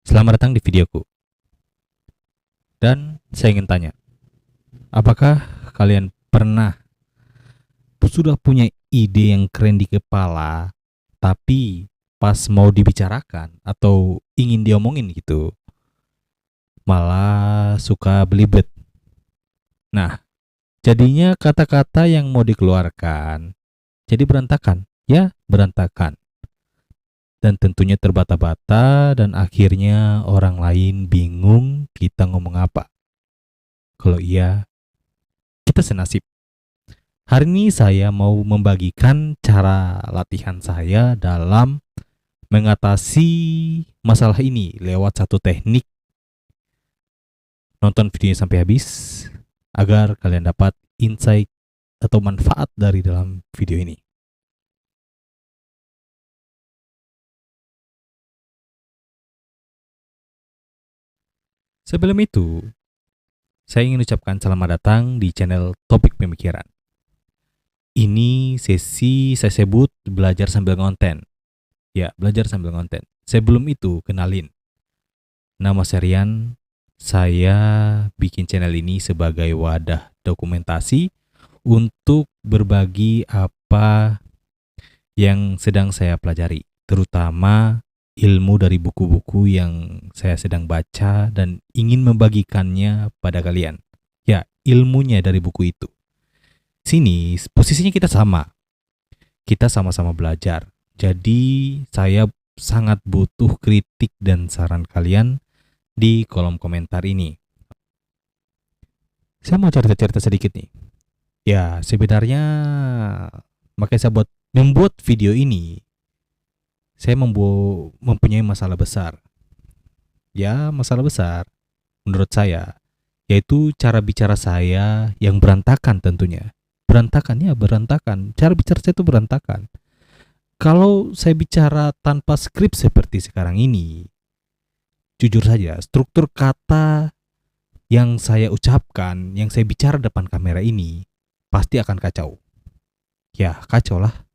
Selamat datang di videoku. Dan saya ingin tanya, apakah kalian pernah sudah punya ide yang keren di kepala, tapi pas mau dibicarakan atau ingin diomongin gitu, malah suka belibet. Nah, jadinya kata-kata yang mau dikeluarkan jadi berantakan. Ya, berantakan. Dan tentunya terbata-bata dan akhirnya orang lain bingung kita ngomong apa. Kalau iya, kita senasib. Hari ini saya mau membagikan cara latihan saya dalam mengatasi masalah ini lewat satu teknik. Nonton videonya sampai habis agar kalian dapat insight atau manfaat dari dalam video ini. Sebelum itu, saya ingin ucapkan selamat datang di channel Topik Pemikiran. Ini sesi saya sebut belajar sambil ngonten. Ya, belajar sambil ngonten. Sebelum itu, kenalin. Nama Serian, saya bikin channel ini sebagai wadah dokumentasi untuk berbagi apa yang sedang saya pelajari, terutama ilmu dari buku-buku yang saya sedang baca dan ingin membagikannya pada kalian. Ya, ilmunya dari buku itu. Sini posisinya kita sama. Kita sama-sama belajar. Jadi saya sangat butuh kritik dan saran kalian di kolom komentar ini. Saya mau cerita-cerita sedikit nih. Ya, sebenarnya makanya saya membuat video ini. Saya mempunyai masalah besar. Ya, masalah besar menurut saya, yaitu cara bicara saya yang berantakan tentunya. Berantakan ya, berantakan. Cara bicara saya itu berantakan. Kalau saya bicara tanpa skrip seperti sekarang ini, jujur saja, struktur kata yang saya ucapkan, yang saya bicara depan kamera ini, pasti akan kacau. Ya, kacau lah.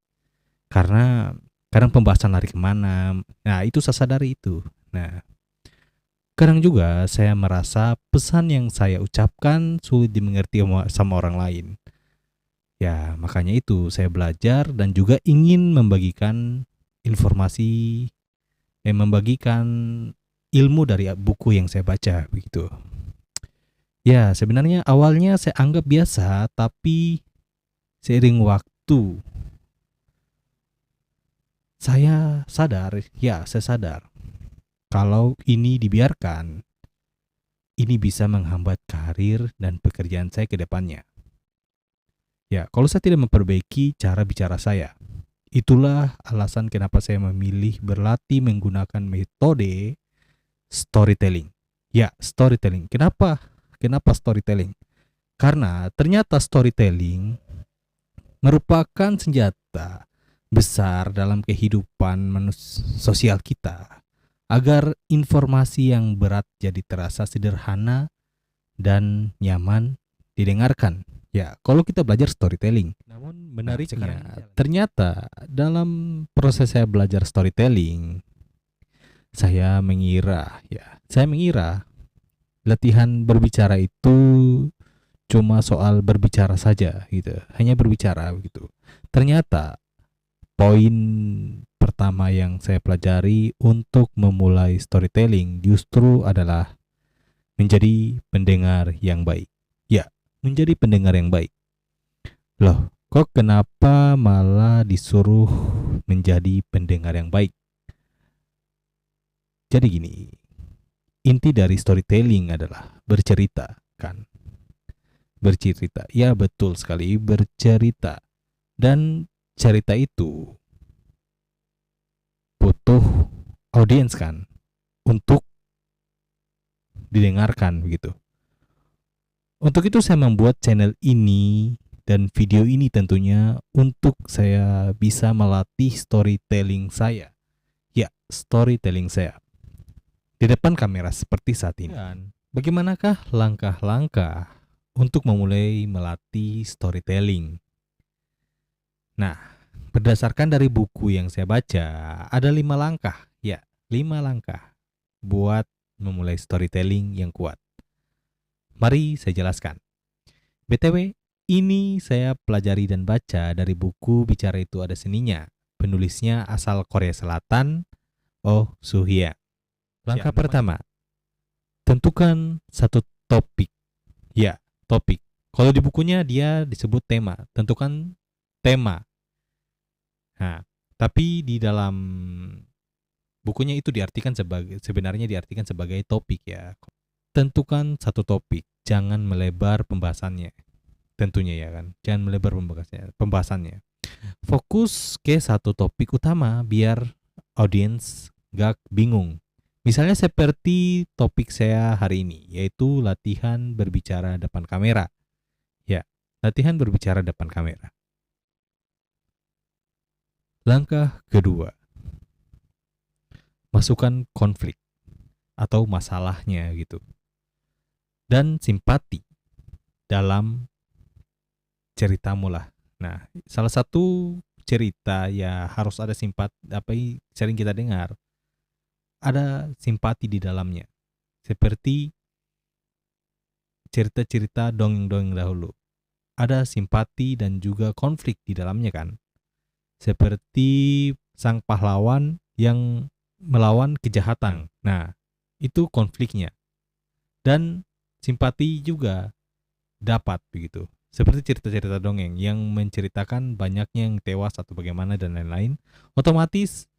Karena kadang pembahasan lari kemana. Nah, itu saya sadari itu. Nah, kadang juga saya merasa pesan yang saya ucapkan sulit dimengerti sama orang lain. Ya, makanya itu saya belajar dan juga ingin membagikan informasi, membagikan ilmu dari buku yang saya baca begitu. Ya, sebenarnya awalnya saya anggap biasa, tapi seiring waktu saya sadar kalau ini dibiarkan, ini bisa menghambat karir dan pekerjaan saya ke depannya. Ya, kalau saya tidak memperbaiki cara bicara saya, itulah alasan kenapa saya memilih berlatih menggunakan metode storytelling. Ya, storytelling. Kenapa? Kenapa storytelling? Karena ternyata storytelling merupakan senjata besar dalam kehidupan sosial kita agar informasi yang berat jadi terasa sederhana dan nyaman didengarkan. Ya, kalau kita belajar storytelling. Namun menariknya, ternyata dalam proses saya belajar storytelling, saya mengira latihan berbicara itu cuma soal berbicara saja gitu, hanya berbicara begitu. Ternyata poin pertama yang saya pelajari untuk memulai storytelling justru adalah menjadi pendengar yang baik. Ya, menjadi pendengar yang baik. Loh, kok kenapa malah disuruh menjadi pendengar yang baik? Jadi gini, inti dari storytelling adalah bercerita, kan? Bercerita, ya betul sekali, bercerita. Dan cerita itu butuh audiens kan, untuk didengarkan begitu. Untuk itu saya membuat channel ini dan video ini tentunya untuk saya bisa melatih storytelling saya. Ya, storytelling saya di depan kamera seperti saat ini. Dan bagaimanakah langkah-langkah untuk memulai melatih storytelling? Nah, berdasarkan dari buku yang saya baca, ada 5 langkah. Ya, 5 langkah. buat memulai storytelling yang kuat. Mari saya jelaskan. BTW, ini saya pelajari dan baca dari buku Bicara Itu Ada Seninya. Penulisnya asal Korea Selatan, Oh Soo-hye. Langkah pertama, tentukan satu topik. Ya, topik. Kalau di bukunya dia disebut tema. Tentukan tema. Nah, tapi di dalam bukunya itu sebenarnya diartikan sebagai topik ya. Tentukan satu topik, jangan melebar pembahasannya. Tentunya ya kan, jangan melebar pembahasannya. Fokus ke satu topik utama biar audiens gak bingung. Misalnya seperti topik saya hari ini, yaitu latihan berbicara depan kamera. Ya, latihan berbicara depan kamera. Langkah kedua, masukkan konflik atau masalahnya gitu. Dan simpati dalam ceritamu lah. Nah, salah satu cerita ya harus ada sering kita dengar. Ada simpati di dalamnya. Seperti cerita-cerita dongeng-dongeng dahulu. Ada simpati dan juga konflik di dalamnya kan. Seperti sang pahlawan yang melawan kejahatan. Nah, itu konfliknya. Dan simpati juga dapat begitu. Seperti cerita-cerita dongeng yang menceritakan banyaknya yang tewas atau bagaimana dan lain-lain, otomatis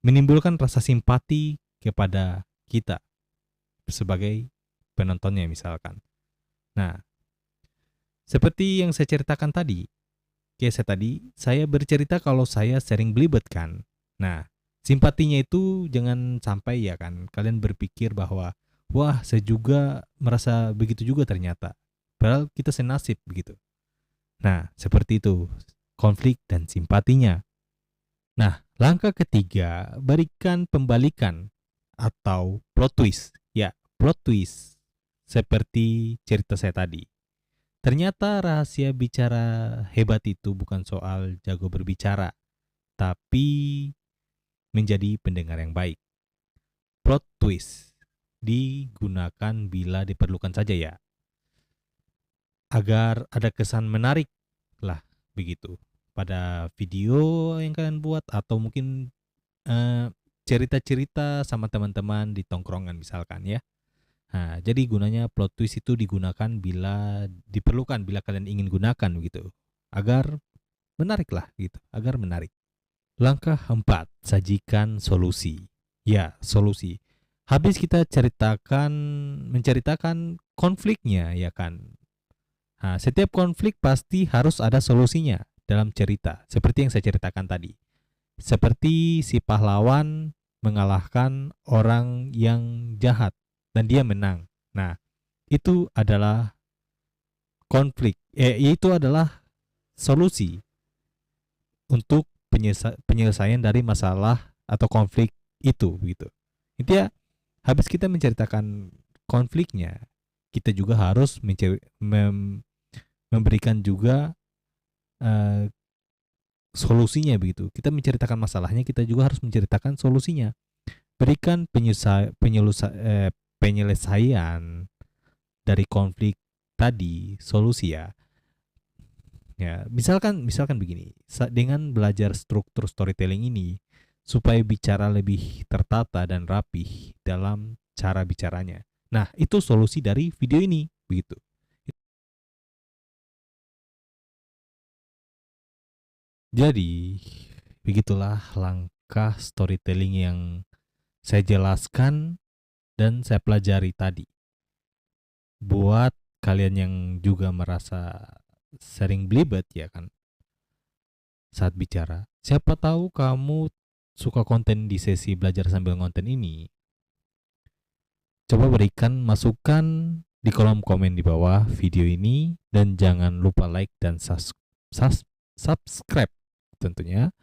menimbulkan rasa simpati kepada kita sebagai penontonnya misalkan. Nah, seperti yang saya ceritakan tadi, saya bercerita kalau saya sering belibet kan. Nah, simpatinya itu jangan sampai ya kan kalian berpikir bahwa wah, saya juga merasa begitu juga ternyata. Padahal kita senasib begitu. Nah, seperti itu konflik dan simpatinya. Nah, langkah ketiga, berikan pembalikan atau plot twist. Ya, plot twist. Seperti cerita saya tadi. Ternyata rahasia bicara hebat itu bukan soal jago berbicara, tapi menjadi pendengar yang baik. Plot twist digunakan bila diperlukan saja ya, agar ada kesan menarik lah begitu pada video yang kalian buat atau mungkin cerita-cerita sama teman-teman di tongkrongan misalkan ya. Nah, jadi gunanya plot twist itu digunakan bila diperlukan, bila kalian ingin gunakan gitu, agar menarik lah gitu, agar menarik. Langkah 4, sajikan solusi. Ya, solusi. Habis kita menceritakan konfliknya ya kan. Nah, setiap konflik pasti harus ada solusinya dalam cerita, seperti yang saya ceritakan tadi. Seperti si pahlawan mengalahkan orang yang jahat dan dia menang. Nah, itu adalah konflik. Itu adalah solusi untuk penyelesaian dari masalah atau konflik itu begitu. Intinya habis kita menceritakan konfliknya, kita juga harus memberikan juga solusinya begitu. Kita menceritakan masalahnya, kita juga harus menceritakan solusinya. Berikan penyelesaian dari konflik tadi, solusi ya. Ya, misalkan begini, dengan belajar struktur storytelling ini supaya bicara lebih tertata dan rapih dalam cara bicaranya. Nah, itu solusi dari video ini begitu. Jadi, begitulah langkah storytelling yang saya jelaskan dan saya pelajari tadi. Buat kalian yang juga merasa sering belibet ya kan saat bicara. Siapa tahu kamu suka konten di sesi belajar sambil ngonten ini. Coba berikan masukan di kolom komen di bawah video ini dan jangan lupa like dan subscribe tentunya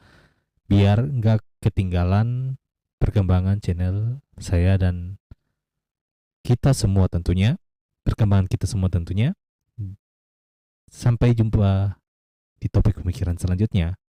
biar nggak ketinggalan perkembangan channel saya dan kita semua tentunya, perkembangan kita semua tentunya. Sampai jumpa di topik pemikiran selanjutnya.